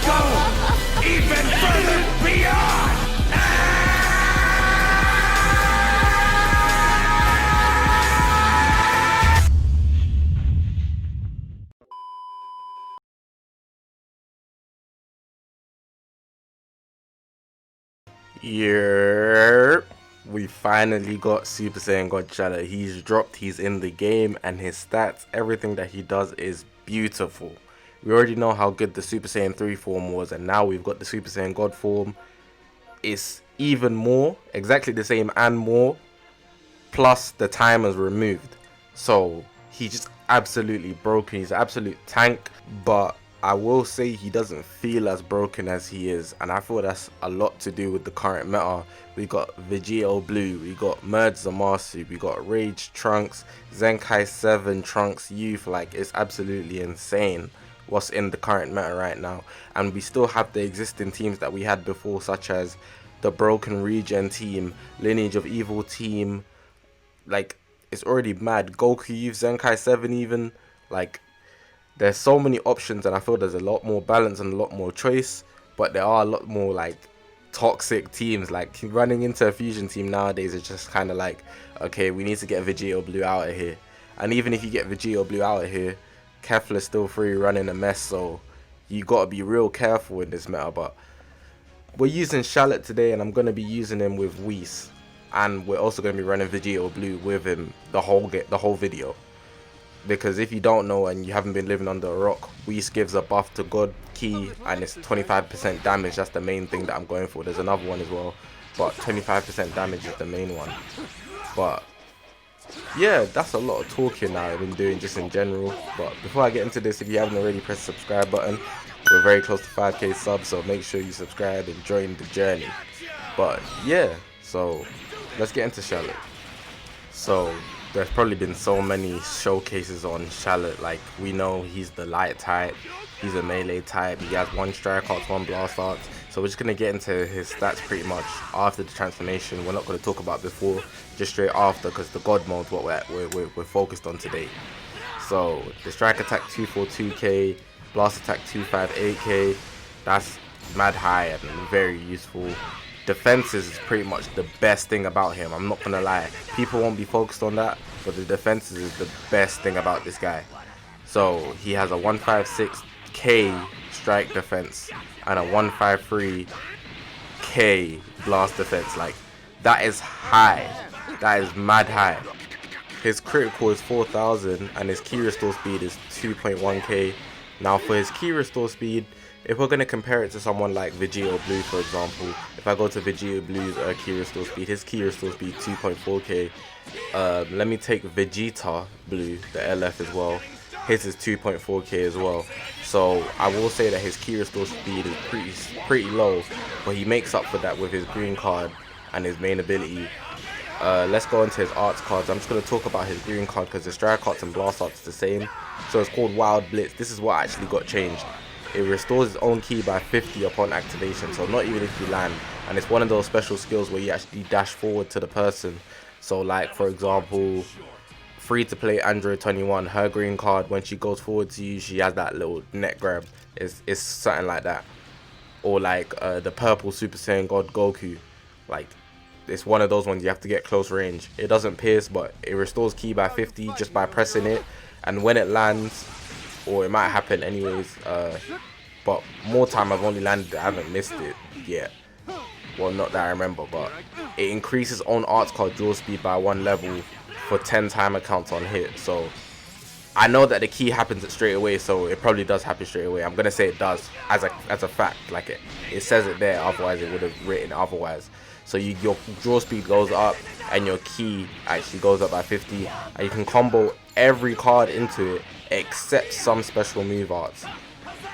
go even further beyond! Yeah, we finally got Super Saiyan God Shallot. He's dropped, he's in the game, and his stats, everything that he does is beautiful. We already know how good the Super Saiyan 3 form was, and now we've got the Super Saiyan God form. It's even more, exactly the same and more, plus the timers removed. So he's just absolutely broken. He's an absolute tank, but I will say he doesn't feel as broken as he is, and I feel that's a lot to do with the current meta. We got Vegito Blue, we got Merge Zamasu, we got Rage Trunks, Zenkai 7 Trunks Youth. Like, it's absolutely insane what's in the current meta right now, and we still have the existing teams that we had before, such as the Broken Regen team, Lineage of Evil team. Like, it's already mad. Goku Youth, Zenkai 7 even. Like, there's so many options, and I feel there's a lot more balance and a lot more choice, but there are a lot more like toxic teams. Like, running into a fusion team nowadays is just kind of like, okay, we need to get Vegito Blue out of here. And even if you get Vegito Blue out of here, Kefla's still free running a mess, so you gotta be real careful in this meta. But we're using Shallot today, and I'm gonna be using him with WHIS, and we're also gonna be running Vegito Blue with him the whole video. Because if you don't know and you haven't been living under a rock, WHIS gives a buff to God Key, and it's 25% damage. That's the main thing that I'm going for. There's another one as well, but 25% damage is the main one. But yeah, that's a lot of talking I've been doing just in general. But before I get into this, if you haven't already, press the subscribe button. We're very close to 5k subs, so make sure you subscribe and join the journey. But yeah, so let's get into Shallot. So there's probably been so many showcases on Shallot. Like, we know he's the light type, he's a melee type, he has 1 strike arts, 1 blast arts. So we're just going to get into his stats pretty much after the transformation. We're not going to talk about before, just straight after, because the God mode's what we're focused on today. So the strike attack 242k, blast attack 258k, that's mad high and very useful. Defenses is pretty much the best thing about him. I'm not gonna lie, people won't be focused on that, but the defenses is the best thing about this guy. So he has a 156k strike defense and a 153k blast defense. Like, that is high, that is mad high. His critical is 4000 and his key restore speed is 2.1k. Now for his key restore speed, if we're going to compare it to someone like Vegito Blue, for example, if I go to Vegito Blue's key restore speed, his key restore speed 2.4k. Let me take Vegeta Blue, the LF as well. His is 2.4k as well. So I will say that his key restore speed is pretty low, but he makes up for that with his green card and his main ability. Let's go into his arts cards. I'm just going to talk about his green card because the strike arts and blast arts is the same. So it's called Wild Blitz. This is what actually got changed. It restores its own key by 50 upon activation, so not even if you land. And it's one of those special skills where you actually dash forward to the person. So like, for example, free to play Android 21, her green card, when she goes forward to you, she has that little neck grab. It's something like that. Or like the purple Super Saiyan God Goku. Like, it's one of those ones you have to get close range. It doesn't pierce, but it restores key by 50 just by pressing it. And when it lands, or it might happen anyways, but more time I've only landed it, I haven't missed it yet. Well, not that I remember, but it increases own arts card draw speed by 1 level for 10 timer counts on hit. So I know that the key happens straight away, so it probably does happen straight away. I'm gonna say it does as a fact. Like, it says it there, otherwise it would have written otherwise. So your draw speed goes up and your key actually goes up by 50, and you can combo every card into it except some special move arts.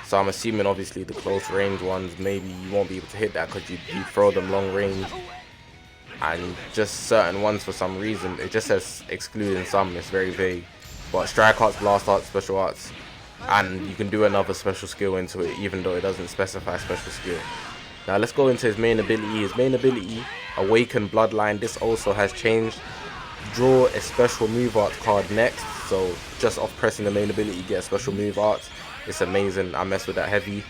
So I'm assuming obviously the close range ones, maybe you won't be able to hit that because you throw them long range, and just certain ones for some reason it just says excluding some. It's very vague. But strike arts, blast arts, special arts, and you can do another special skill into it even though it doesn't specify special skill. Now let's go into his main ability. His main ability, Awaken Bloodline, this also has changed. Draw a special move art card next, so just off pressing the main ability you get a special move art. It's amazing. I mess with that heavy.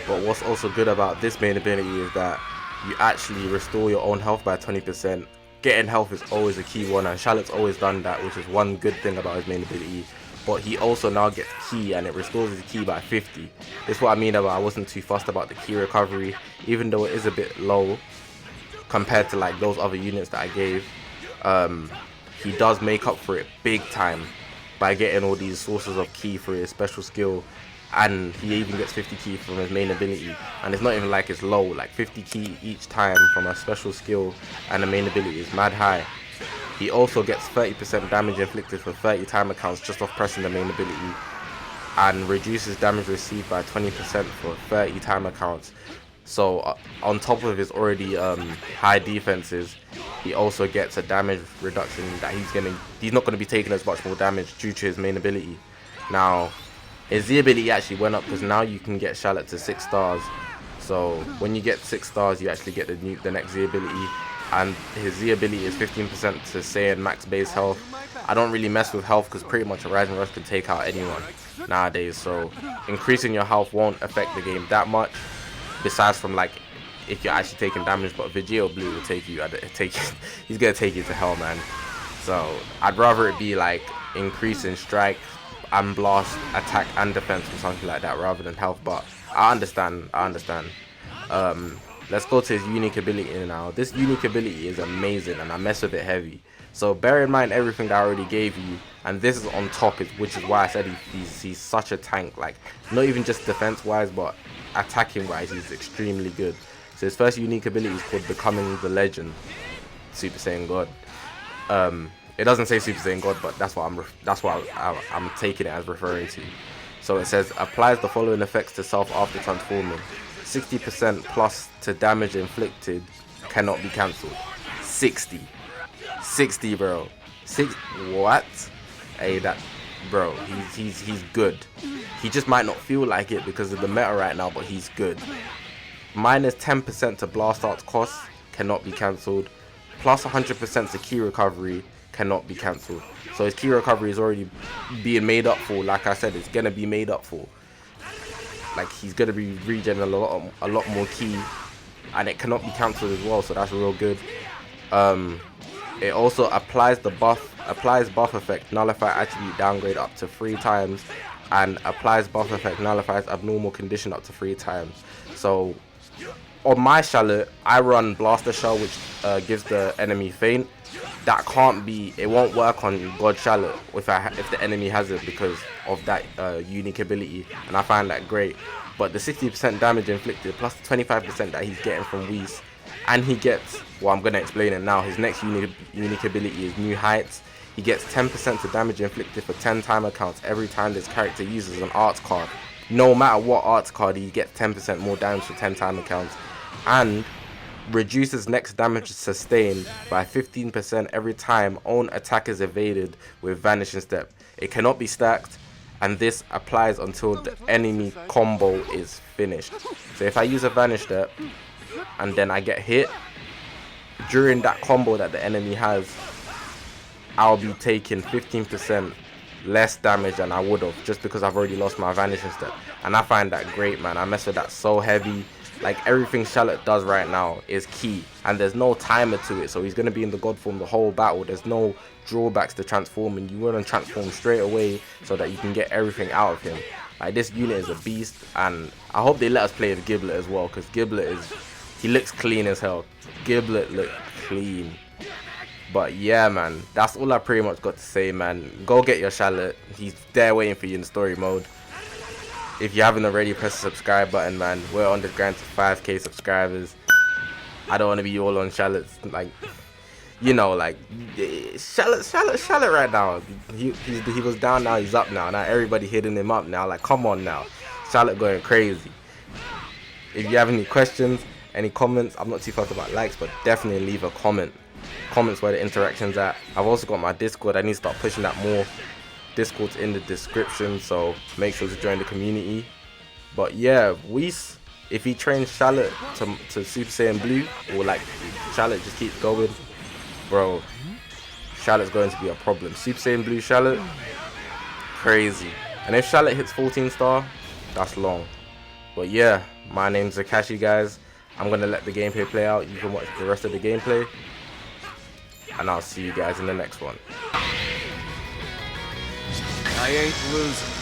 But what's also good about this main ability is that you actually restore your own health by 20%. Getting health is always a key one, and Shallot's always done that, which is one good thing about his main ability. But he also now gets ki, and it restores his ki by 50. This is what I mean about I wasn't too fussed about the ki recovery, even though it is a bit low compared to like those other units that I gave. He does make up for it big time by getting all these sources of ki for his special skill, and he even gets 50 ki from his main ability, and it's not even like it's low. Like 50 ki each time from a special skill and the main ability is mad high. He also gets 30% damage inflicted for 30 timer counts just off pressing the main ability, and reduces damage received by 20% for 30 timer counts. So on top of his already high defenses, he also gets a damage reduction that he's not gonna be taking as much more damage due to his main ability. Now his Z ability actually went up because now you can get Shallot to 6 stars. So when you get 6 stars, you actually get the next Z ability, and his Z ability is 15% to Saiyan max base health. I don't really mess with health because pretty much a Rising Rush can take out anyone nowadays. So increasing your health won't affect the game that much. Besides from like if you're actually taking damage, but Vegeta Blue will take you. He's gonna take you to hell, man. So I'd rather it be like increasing strike and blast, attack and defense or something like that rather than health. But I understand. Let's go to his unique ability now. This unique ability is amazing, and I mess with it heavy. So bear in mind everything that I already gave you, and this is on top, which is why I said he's such a tank. Like not even just defense wise, but attacking wise, he's extremely good. So his first unique ability is called Becoming the Legend, Super Saiyan God. It doesn't say Super Saiyan God, but that's what I'm taking it as referring to. So it says applies the following effects to self after transforming. 60% plus to damage inflicted, cannot be cancelled. 60, bro. What? Hey, that bro. He's good. He just might not feel like it because of the meta right now, but he's good. Minus 10% to blast arts cost, cannot be cancelled. Plus 100% to ki recovery, cannot be cancelled. So his ki recovery is already being made up for. Like I said, it's gonna be made up for. Like he's gonna be regen a lot more ki, and it cannot be cancelled as well. So that's real good. It also applies buff effect, nullify attribute downgrade up to 3 times, and applies buff effect, nullifies abnormal condition up to 3 times. So on my Shallot, I run Blaster Shell, which gives the enemy feint. That can't be, it won't work on God Shallot if the enemy has it because of that unique ability, and I find that great. But the 60% damage inflicted plus the 25% that he's getting from WHIS, and he gets, well, I'm going to explain it now, his next unique ability is New Heights. He gets 10% to damage inflicted for 10 timer counts every time this character uses an arts card. No matter what arts card, he gets 10% more damage for 10 timer counts, and reduces next damage sustained by 15% every time own attack is evaded with Vanishing Step. It cannot be stacked, and this applies until the enemy combo is finished. So if I use a Vanish Step and then I get hit during that combo that the enemy has, I'll be taking 15% less damage than I would have just because I've already lost my Vanishing Step. And I find that great, man. I mess with that so heavy. Like everything Shallot does right now is key, and there's no timer to it, so he's going to be in the God form the whole battle. There's no drawbacks to transforming. You want to transform straight away so that you can get everything out of him. Like this unit is a beast, and I hope they let us play with Giblet as well, because Giblet he looks clean as hell. Giblet look clean. But yeah, man, that's all I pretty much got to say, man. Go get your Shallot. He's there waiting for you in the story mode. If you haven't already, press the subscribe button, man. We're on the grind to 5k subscribers. I don't want to be all on Shallot's, like, you know, like, Shallot right now. He was down, now he's up now. Now everybody hitting him up now. Like, come on now. Shallot going crazy. If you have any questions, any comments, I'm not too fussed about likes, but definitely leave a comment. Comments where the interaction's at. I've also got my Discord. I need to start pushing that more. Discord's in the description, so make sure to join the community. But yeah, WHIS, if he trains Shallot to Super Saiyan Blue, or like Shallot just keeps going, bro, Shallot's going to be a problem. Super Saiyan Blue Shallot, crazy. And if Shallot hits 14 star, That's long. But yeah, my name's Zakashi, guys. I'm gonna let the gameplay play out. You can watch the rest of the gameplay, and I'll see you guys in the next one. I ain't losing.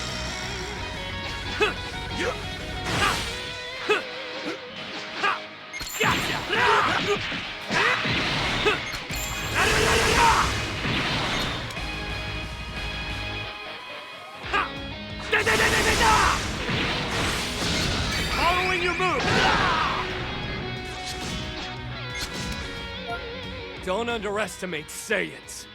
Following your move! Don't underestimate Saiyans.